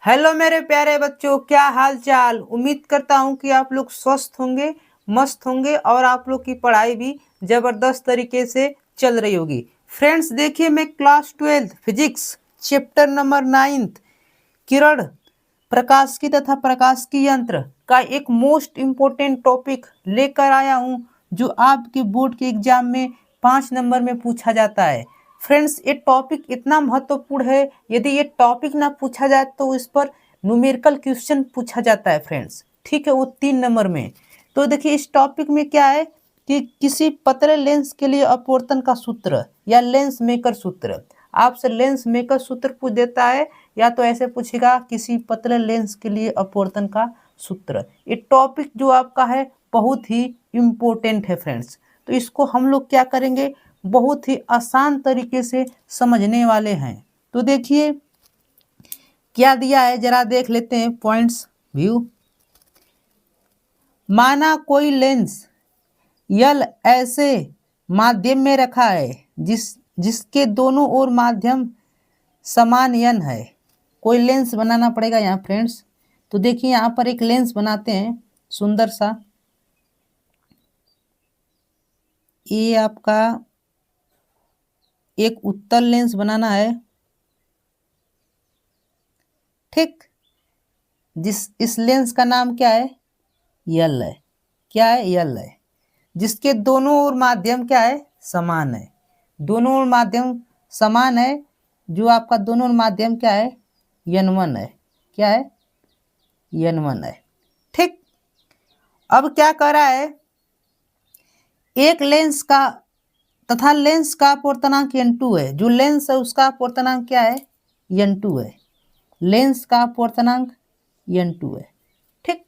Hello मेरे प्यारे बच्चों, क्या हाल चाल। उम्मीद करता हूँ कि आप लोग स्वस्थ होंगे, मस्त होंगे और आप लोग की पढ़ाई भी जबरदस्त तरीके से चल रही होगी। फ्रेंड्स देखिए, मैं क्लास 12 फिजिक्स चैप्टर नंबर 9 किरण प्रकाश की तथा प्रकाश की यंत्र का एक मोस्ट इम्पोर्टेंट टॉपिक लेकर आया हूँ, जो आपके बोर्ड के एग्जाम में 5 नंबर में पूछा जाता है। फ्रेंड्स, ये टॉपिक इतना महत्वपूर्ण है, यदि ये टॉपिक ना पूछा जाए तो इस पर न्यूमेरिकल क्वेश्चन पूछा जाता है फ्रेंड्स। ठीक है, वो 3 नंबर में। तो देखिए, इस टॉपिक में क्या है कि किसी पतले लेंस के लिए अपवर्तन का सूत्र या लेंस मेकर सूत्र, आपसे लेंस मेकर सूत्र पूछ देता है, या तो ऐसे पूछेगा किसी पतले लेंस के लिए अपवर्तन का सूत्र। ये टॉपिक जो आपका है बहुत ही इम्पोर्टेंट है फ्रेंड्स। तो इसको हम लोग क्या करेंगे, बहुत ही आसान तरीके से समझने वाले हैं। तो देखिए क्या दिया है, जरा देख लेते हैं पॉइंट्स व्यू। माना कोई लेंस यल ऐसे माध्यम में रखा है जिसके दोनों ओर माध्यम समान यन है। कोई लेंस बनाना पड़ेगा यहाँ फ्रेंड्स। तो देखिए यहाँ पर एक लेंस बनाते हैं सुंदर सा। ये आपका एक उत्तल लेंस बनाना है, ठीक। इस लेंस का नाम क्या है, यल है। क्या है, यल है। जिसके दोनों ओर माध्यम क्या है, समान है। दोनों ओर माध्यम समान है। जो आपका दोनों ओर माध्यम क्या है, n1 है। क्या है, n1 है, ठीक। अब क्या कर रहा है, एक लेंस का तथा लेंस का अपवर्तनांक n2 है। जो लेंस है उसका अपवर्तनांक क्या है, n2 है। लेंस का अपवर्तनांक n2 है, ठीक।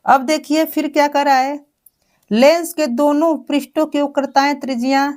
अब देखिए फिर क्या कर रहा है, लेंस के दोनों पृष्ठों की वक्रताएं त्रिज्या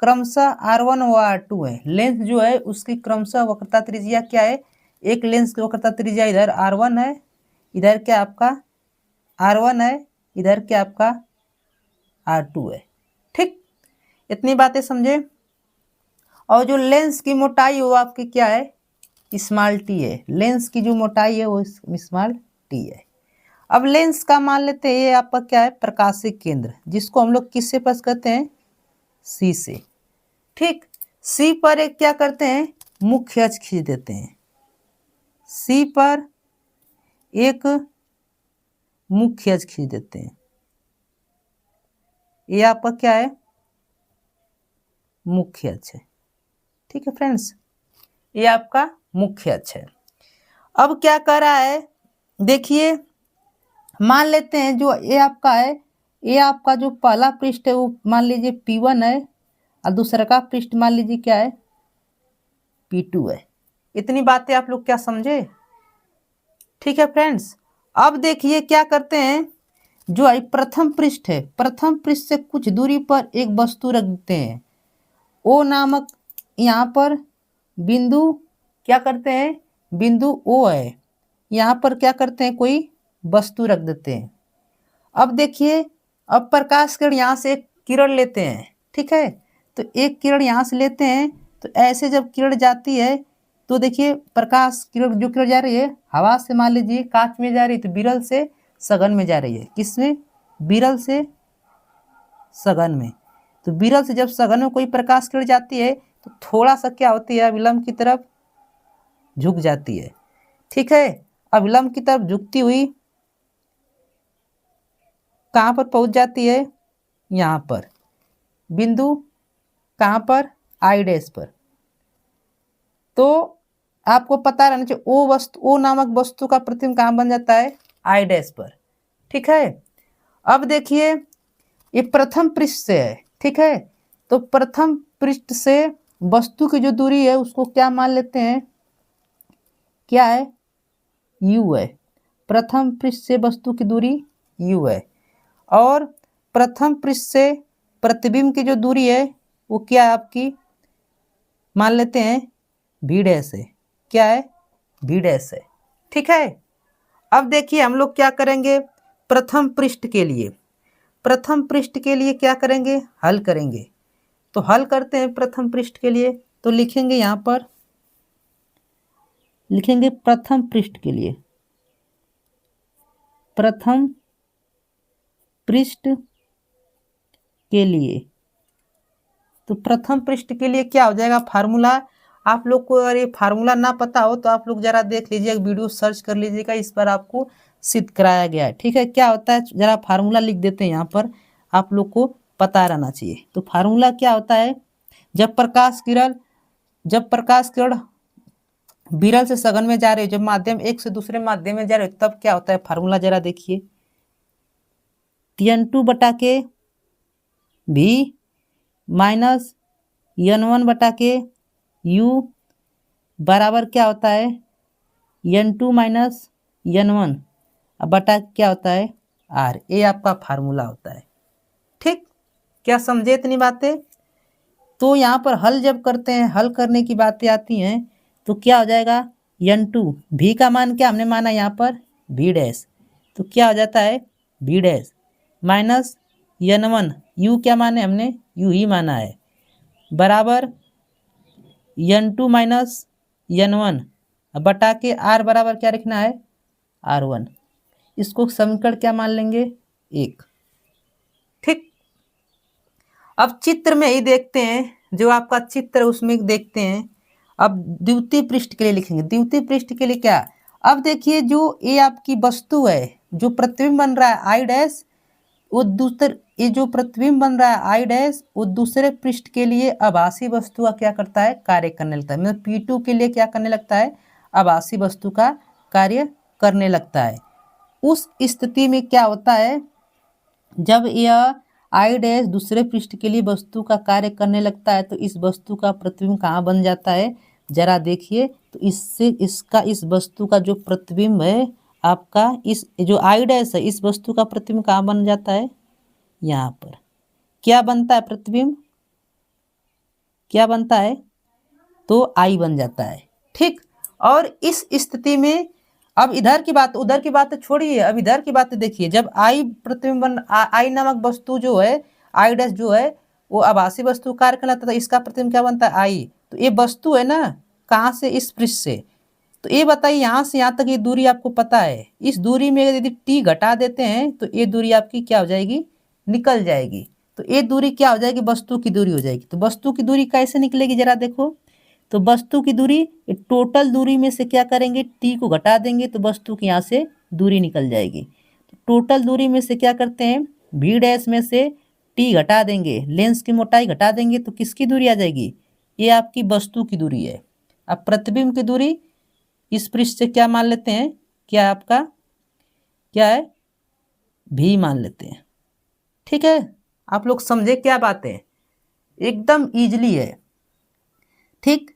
क्रमशः r1 व r2 है। लेंस जो है उसकी क्रमशः वक्रता त्रिज्या क्या है, एक लेंस की वक्रता त्रिज्या इधर r1 है, इधर क्या आपका r1 है, इधर क्या आपका r2 है, ठीक। इतनी बातें समझे। और जो लेंस की मोटाई वो आपकी क्या है, स्मॉल टी है। लेंस की जो मोटाई है वो स्मॉल टी है। अब लेंस का मान लेते हैं, ये आपका क्या है, प्रकाशिक केंद्र, जिसको हम लोग किससे पास करते हैं, सी से, ठीक। सी पर एक क्या करते हैं, मुख्य अक्ष खींच देते हैं। सी पर एक मुख्य अक्ष खींच देते हैं। ये आपका क्या है, मुख्य अक्ष है, ठीक है फ्रेंड्स। ये आपका मुख्य अक्ष है। अब क्या कर रहा है, देखिए मान लेते हैं जो ये आपका है, ये आपका जो पहला पृष्ठ है वो मान लीजिए P1 है, और दूसरा का पृष्ठ मान लीजिए क्या है, P2 है। इतनी बातें आप लोग क्या समझे, ठीक है फ्रेंड्स। अब देखिए क्या करते हैं, जो प्रथम पृष्ठ है, प्रथम पृष्ठ से कुछ दूरी पर एक वस्तु रख देते हैं। ओ नामक यहाँ पर बिंदु क्या करते हैं, बिंदु O है, यहाँ पर क्या करते हैं, कोई वस्तु रख देते हैं। अब देखिए, अब प्रकाश किरण यहाँ से एक किरण लेते हैं, ठीक है। तो एक किरण यहाँ से लेते हैं, तो ऐसे जब किरण जाती है तो देखिए प्रकाश किरण, जो किरण जा रही है हवा से, मान लीजिए कांच में जा रही है, तो विरल से सघन में जा रही है। किसमें, विरल से सघन में। तो विरल से जब सघन में कोई प्रकाश किरण जाती है तो थोड़ा सा क्या होती है, अविलंब की तरफ झुक जाती है, ठीक है। अविलंब की तरफ झुकती हुई कहाँ पर पहुंच जाती है, यहाँ पर बिंदु, कहाँ पर, आई डैश पर। तो आपको पता रहना चाहिए ओ नामक वस्तु का प्रतिबिंब कहाँ बन जाता है, आई डैश पर, ठीक है। अब देखिए ये प्रथम पृष्ठ से है, ठीक है। तो प्रथम पृष्ठ से वस्तु की जो दूरी है उसको क्या मान लेते हैं, क्या है, u है। प्रथम पृष्ठ से वस्तु की दूरी u है। और प्रथम पृष्ठ से प्रतिबिंब की जो दूरी है वो क्या है आपकी, मान लेते हैं v डैश है। क्या है, v डैश है, ठीक है। अब देखिए हम लोग क्या करेंगे, प्रथम पृष्ठ के लिए, प्रथम पृष्ठ के लिए क्या करेंगे, हल करेंगे। तो हल करते हैं प्रथम पृष्ठ के लिए। तो लिखेंगे यहाँ पर लिखेंगे प्रथम पृष्ठ के लिए, प्रथम पृष्ठ के लिए। तो प्रथम पृष्ठ के लिए क्या हो जाएगा फार्मूला। आप लोग को अगर ये फार्मूला ना पता हो तो आप लोग जरा देख लीजिए, वीडियो सर्च कर लीजिएगा, इस पर आपको सिद्ध कराया गया है। ठीक है, क्या होता है जरा फार्मूला लिख देते हैं यहाँ पर, आप लोग को पता रहना चाहिए। तो फार्मूला क्या होता है, जब प्रकाश किरण विरल से सघन में जा रहे हो, जब माध्यम एक से दूसरे माध्यम में जा रहे हो, तब क्या होता है फार्मूला जरा देखिए, N2 बटा के भी माइनस N1 बटा के U बराबर क्या होता है N2 माइनस N1 बटा क्या होता है R। ये आपका फार्मूला होता है। ठीक, क्या समझे इतनी बातें। तो यहाँ पर हल जब करते हैं, हल करने की बातें आती हैं, तो क्या हो जाएगा N2 भी का मान क्या हमने माना यहाँ पर V डैश, तो क्या हो जाता है V dash minus N1 U क्या माने हमने U ही माना है, बराबर N2 माइनस N1 बटा के R बराबर क्या लिखना है R1। इसको समीकरण क्या मान लेंगे 1। ठीक, अब चित्र में ही देखते हैं, जो आपका चित्र उसमें देखते हैं। अब द्वितीय पृष्ठ के लिए लिखेंगे, द्वितीय पृष्ठ के लिए क्या, अब देखिए जो ये आपकी वस्तु है, जो प्रतिबिंब बन रहा है आई डैश, वो दूसरे, ये जो प्रतिबिंब बन रहा है आई डैश, वो दूसरे पृष्ठ के लिए आभासी वस्तु का क्या करता है कार्य करने लगता है। मतलब P2 के लिए क्या करने लगता है, आभासी वस्तु का कार्य करने लगता है। उस स्थिति में क्या होता है, जब यह आई डैश दूसरे पृष्ठ के लिए वस्तु का कार्य करने लगता है, तो इस वस्तु का प्रतिबिंब कहाँ बन जाता है, जरा देखिए। तो इससे इसका इस वस्तु का जो प्रतिबिंब है आपका, इस जो आई डैश है, इस वस्तु का प्रतिबिंब कहाँ बन जाता है, यहाँ पर क्या बनता है प्रतिबिंब, क्या बनता है, तो आई बन जाता है। ठीक, और इस स्थिति में अब इधर की बात उधर की बात छोड़िए, अब इधर की बात देखिए, जब आई प्रतिबिंब आई नामक वस्तु जो है आई डैश जो है वो आभासी वस्तु कार्य कहलाता है, इसका प्रतिबिंब क्या बनता है आई। तो ये वस्तु है ना, कहाँ से, इस पृष्ठ से। तो ये बताइए यहाँ से यहाँ तक ये दूरी आपको पता है, इस दूरी में यदि टी घटा देते हैं तो ये दूरी आपकी क्या हो जाएगी, निकल जाएगी। तो ये दूरी क्या हो जाएगी, वस्तु की दूरी हो जाएगी। तो वस्तु की दूरी कैसे निकलेगी जरा देखो। तो वस्तु की दूरी टोटल दूरी में से क्या करेंगे, टी को घटा देंगे, तो वस्तु की यहाँ से दूरी निकल जाएगी। तो टोटल दूरी में से क्या करते हैं, V डैश में से टी घटा देंगे, लेंस की मोटाई घटा देंगे, तो किसकी दूरी आ जाएगी, ये आपकी वस्तु की दूरी है। अब प्रतिबिंब की दूरी इस पृष्ठ से क्या मान लेते हैं, क्या आपका क्या है भी मान लेते हैं। ठीक है, आप लोग समझे क्या बात है, एकदम इजली है। ठीक,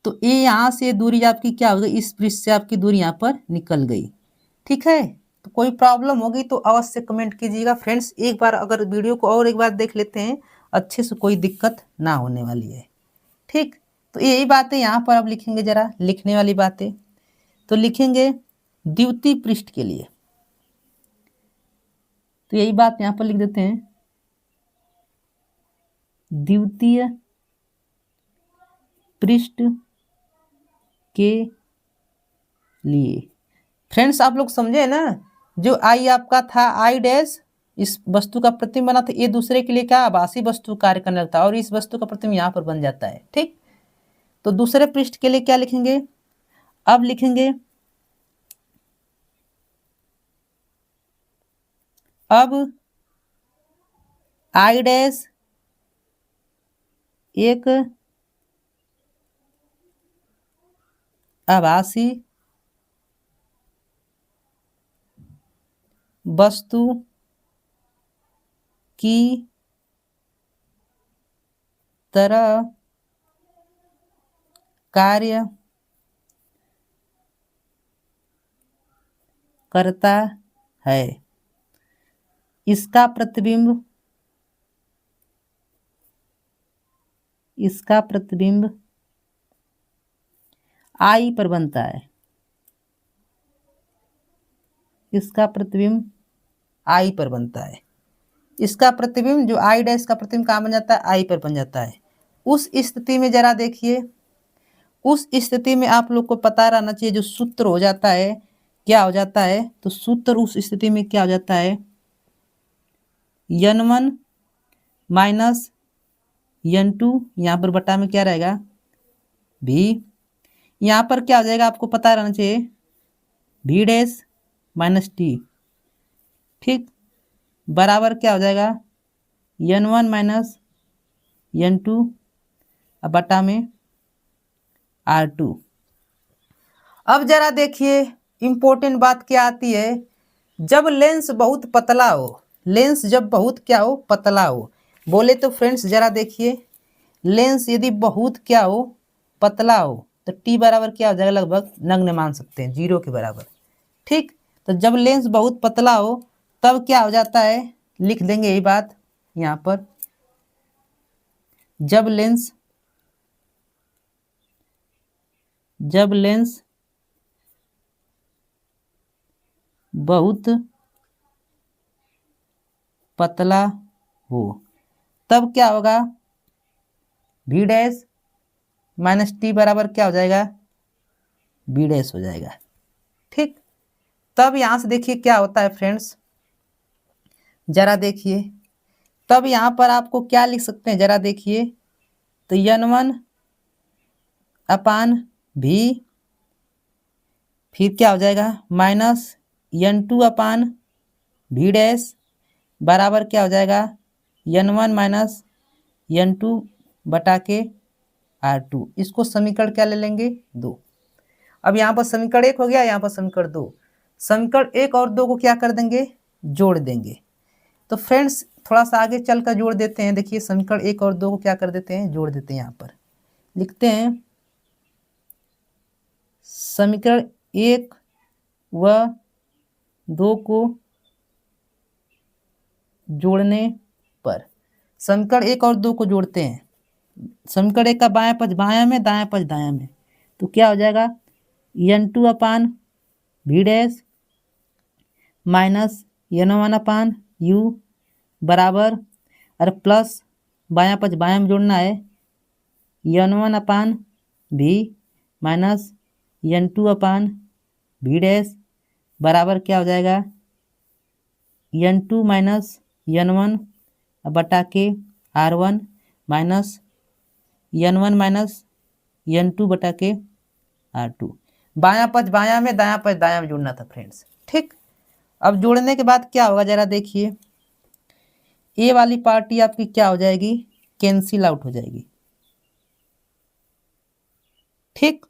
तो ये यहाँ से दूरी आपकी क्या हो गई, इस पृष्ठ से आपकी दूरी यहाँ पर निकल गई। ठीक है, तो कोई प्रॉब्लम होगी तो अवश्य कमेंट कीजिएगा फ्रेंड्स। एक बार अगर वीडियो को और एक बार देख लेते हैं अच्छे से, कोई दिक्कत ना होने वाली है। ठीक, तो यही बातें यहाँ पर अब लिखेंगे, जरा लिखने वाली बातें तो लिखेंगे द्वितीय पृष्ठ के लिए। तो यही बात यहाँ पर लिख देते हैं, द्वितीय पृष्ठ के लिए। फ्रेंड्स आप लोग समझे ना, जो आई आपका था आई डैश, इस वस्तु का प्रतिबिंब बना था, ये दूसरे के लिए क्या आभासी वस्तु कार्य करने लगता है, और इस वस्तु का प्रतिबिंब यहाँ पर बन जाता है। ठीक, तो दूसरे पृष्ठ के लिए क्या लिखेंगे, अब लिखेंगे अब आई डैश एक आभासी वस्तु की तरह कार्य करता है, इसका प्रतिबिंब आई पर बनता है, इसका प्रतिबिंब आई पर बनता है। इसका प्रतिबिंब जो आई डैश का प्रतिबिंब कहाँ बन जाता है, आई पर बन जाता है। उस स्थिति में जरा देखिए, उस स्थिति में आप लोग को पता रहना चाहिए जो सूत्र हो जाता है क्या हो जाता है, तो सूत्र उस स्थिति में क्या हो जाता है, n1 माइनस n2, यहाँ पर बटा में क्या रहेगा v, यहाँ पर क्या हो जाएगा आपको पता रहना चाहिए v डैश माइनस टी, ठीक, बराबर क्या हो जाएगा n1 माइनस n2 बटा में r2। अब जरा देखिए इंपॉर्टेंट बात क्या आती है, जब लेंस बहुत पतला हो, लेंस जब बहुत क्या हो पतला हो, बोले तो फ्रेंड्स जरा देखिए लेंस यदि बहुत क्या हो पतला हो तो टी बराबर क्या हो जाएगा, लगभग नगण्य मान सकते हैं 0 के बराबर, ठीक। तो जब लेंस बहुत पतला हो तब क्या हो जाता है, लिख देंगे यही बात यहाँ पर, जब लेंस बहुत पतला हो तब क्या होगा, v डैश माइनस टी बराबर क्या हो जाएगा, v डैश हो जाएगा, ठीक। तब यहां से देखिए क्या होता है फ्रेंड्स, जरा देखिए तब यहां पर आपको क्या लिख सकते हैं, जरा देखिए तो n1 अपान v, फिर क्या हो जाएगा माइनस n2 अपान v डैश बराबर क्या हो जाएगा n1 माइनस n2 बटा के r2। इसको समीकरण क्या ले लेंगे 2। अब यहाँ पर समीकरण 1 हो गया, यहाँ पर समीकरण 2, समीकरण 1 और 2 को क्या कर देंगे, जोड़ देंगे। तो फ्रेंड्स थोड़ा सा आगे चल कर जोड़ देते हैं, देखिए समीकरण 1 और 2 को क्या कर देते हैं, जोड़ देते हैं। यहाँ पर लिखते हैं समीकरण 1 व 2 को जोड़ने पर, समीकरण 1 और 2 को जोड़ते हैं, समीकरण 1 का बायां पक्ष बायां में, दायां पक्ष दायां में, तो क्या हो जाएगा n2 अपान v डैश माइनस n1 अपान u बराबर, और प्लस बायां पक्ष बायां में जोड़ना है n1 अपान v माइनस n2 अपान v डैश बराबर क्या हो जाएगा n2 माइनस n1 बटा के r1 minus n1 minus n2 बटा के r2। बायां पक्ष बायां में, दायां पक्ष दायां में जोड़ना था फ्रेंड्स, ठीक। अब जोड़ने के बाद क्या होगा जरा देखिए, ए वाली पार्टी आपकी क्या हो जाएगी, कैंसिल आउट हो जाएगी, ठीक।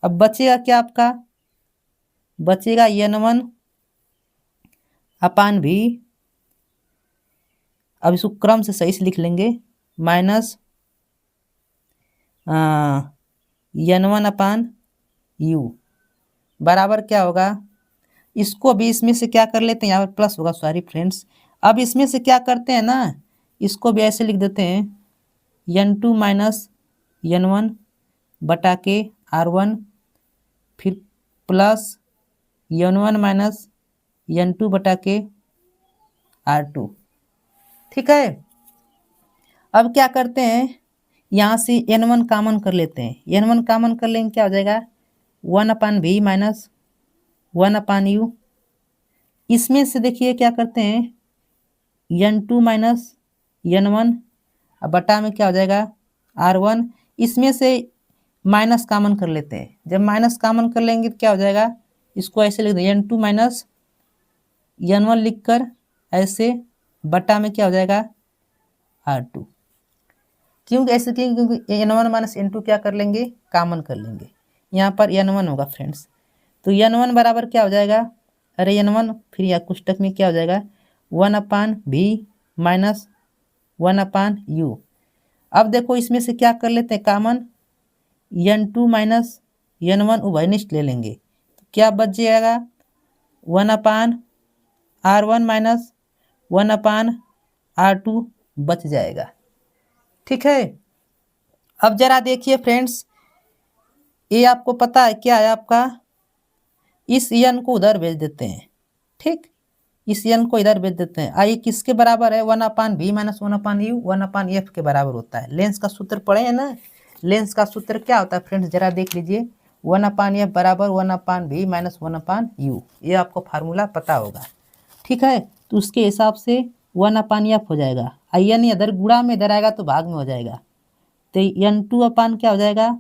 अब बचेगा क्या आपका, बचेगा n1 अपान भी, अब इसको क्रम से सही से लिख लेंगे, माइनस n1 अपान u बराबर क्या होगा, इसको अभी इसमें से क्या कर लेते हैं, यहाँ पर प्लस होगा, सॉरी फ्रेंड्स। अब इसमें से क्या करते हैं ना, इसको भी ऐसे लिख देते हैं n2 माइनस n1 बटा के r1, फिर प्लस n1 माइनस n2 बटा के r2, ठीक है। अब क्या करते हैं, यहाँ से n1 कॉमन कर लेते हैं, n1 कॉमन कर लेंगे क्या हो जाएगा 1 अपान v माइनस 1 अपान u। इसमें से देखिए क्या करते हैं n2 माइनस n1 बटा में क्या हो जाएगा r1, इसमें से माइनस कॉमन कर लेते हैं, जब माइनस कॉमन कर लेंगे तो क्या हो जाएगा, इसको ऐसे लिख दें n2 माइनस n1 लिख कर ऐसे बटा में क्या हो जाएगा r2, क्योंकि ऐसे क्योंकि n1 माइनस n2 क्या कर लेंगे, कॉमन कर लेंगे, यहाँ पर n1 होगा फ्रेंड्स, तो n1 बराबर क्या हो जाएगा, अरे n1 फिर यहाँ कोष्टक में क्या हो जाएगा 1 अपान v माइनस 1 अपान u। अब देखो इसमें से क्या कर लेते हैं कॉमन, n2 माइनस n1 उभयनिष्ठ ले लेंगे, तो क्या बच जाएगा 1 अपान r1 माइनस 1 अपान r2 बच जाएगा, ठीक है। अब जरा देखिए फ्रेंड्स, ये आपको पता है क्या है आपका, इस n को उधर भेज देते हैं, ठीक, इस n को इधर भेज देते हैं, आइए किसके बराबर है 1 अपान v माइनस 1 अपान u, 1 अपान एफ के बराबर होता है। लेंस का सूत्र पढ़े हैं ना, लेंस का सूत्र क्या होता है फ्रेंड्स, जरा देख लीजिए, 1/f बराबर 1/v माइनस 1/u, ये आपको फार्मूला पता होगा। ठीक है, तो उसके हिसाब से 1/f हो जाएगा, n इधर गुणा में इधर आएगा तो भाग में हो जाएगा, तो n2 क्या हो जाएगा,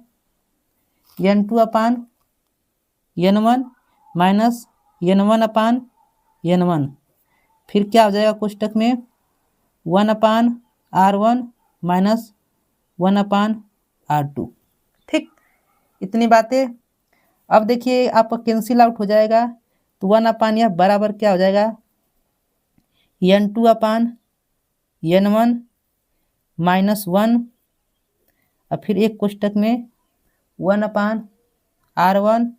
n2/n1 माइनस n1/n1, फिर क्या हो जाएगा कोष्टक में 1/r1 माइनस 1/r2। ठीक, इतनी बातें। अब देखिए आपका कैंसिल आउट हो जाएगा, तो 1/f बराबर क्या हो जाएगा, n2/n1 माइनस 1, और फिर एक कोष्टक में 1/r1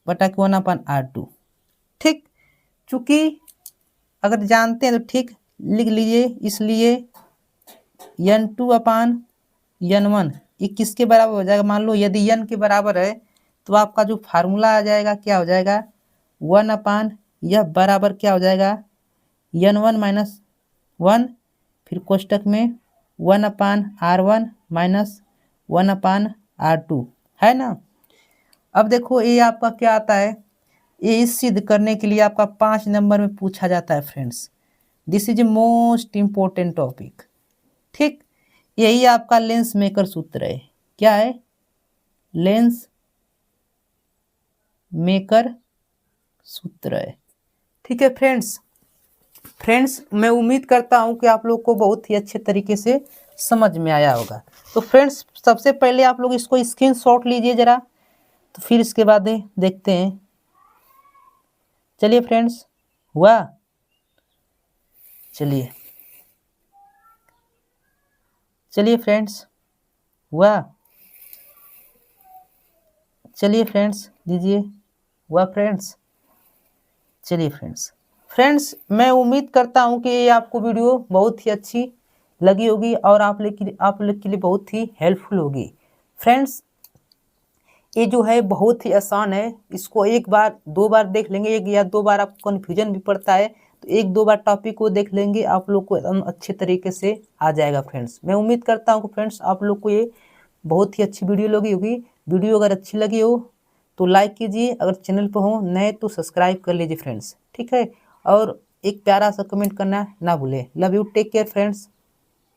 बटा 1/r2। ठीक, चूंकि अगर जानते हैं तो ठीक लिख लीजिए, इसलिए n2/n1 ये किसके बराबर हो जाएगा, मान लो यदि n के बराबर है तो आपका जो फार्मूला आ जाएगा क्या हो जाएगा, 1/f बराबर क्या हो जाएगा, n1 माइनस 1, फिर कोष्टक में 1/r1 माइनस 1/r2, है ना। अब देखो ये आपका क्या आता है, ये सिद्ध करने के लिए आपका 5 नंबर में पूछा जाता है friends, this is most important topic. ठीक, यही आपका लेंस मेकर सूत्र है, क्या है, लेंस मेकर सूत्र है। ठीक है फ्रेंड्स, मैं उम्मीद करता हूं कि आप लोग को बहुत ही अच्छे तरीके से समझ में आया होगा। तो फ्रेंड्स सबसे पहले आप लोग इसको स्क्रीनशॉट लीजिए जरा, तो फिर इसके बाद देखते हैं। चलिए फ्रेंड्स, हुआ, चलिए फ्रेंड्स, हुआ, चलिए फ्रेंड्स लीजिए, हुआ फ्रेंड्स। चलिए फ्रेंड्स मैं उम्मीद करता हूं कि ये आपको वीडियो बहुत ही अच्छी लगी होगी और आप लोग के लिए बहुत ही हेल्पफुल होगी। फ्रेंड्स ये जो है बहुत ही आसान है, इसको एक बार 2 बार देख लेंगे, 1 या 2 बार आपको कन्फ्यूजन भी पड़ता है तो 1-2 बार टॉपिक को देख लेंगे, आप लोग को एकदम अच्छे तरीके से आ जाएगा। फ्रेंड्स मैं उम्मीद करता हूँ कि फ्रेंड्स आप लोग को ये बहुत ही अच्छी वीडियो लगी होगी। वीडियो अगर अच्छी लगी हो तो लाइक कीजिए, अगर चैनल पर हो नए तो सब्सक्राइब कर लीजिए फ्रेंड्स। ठीक है, और एक प्यारा सा कमेंट करना ना भूलें। Love you, take care friends.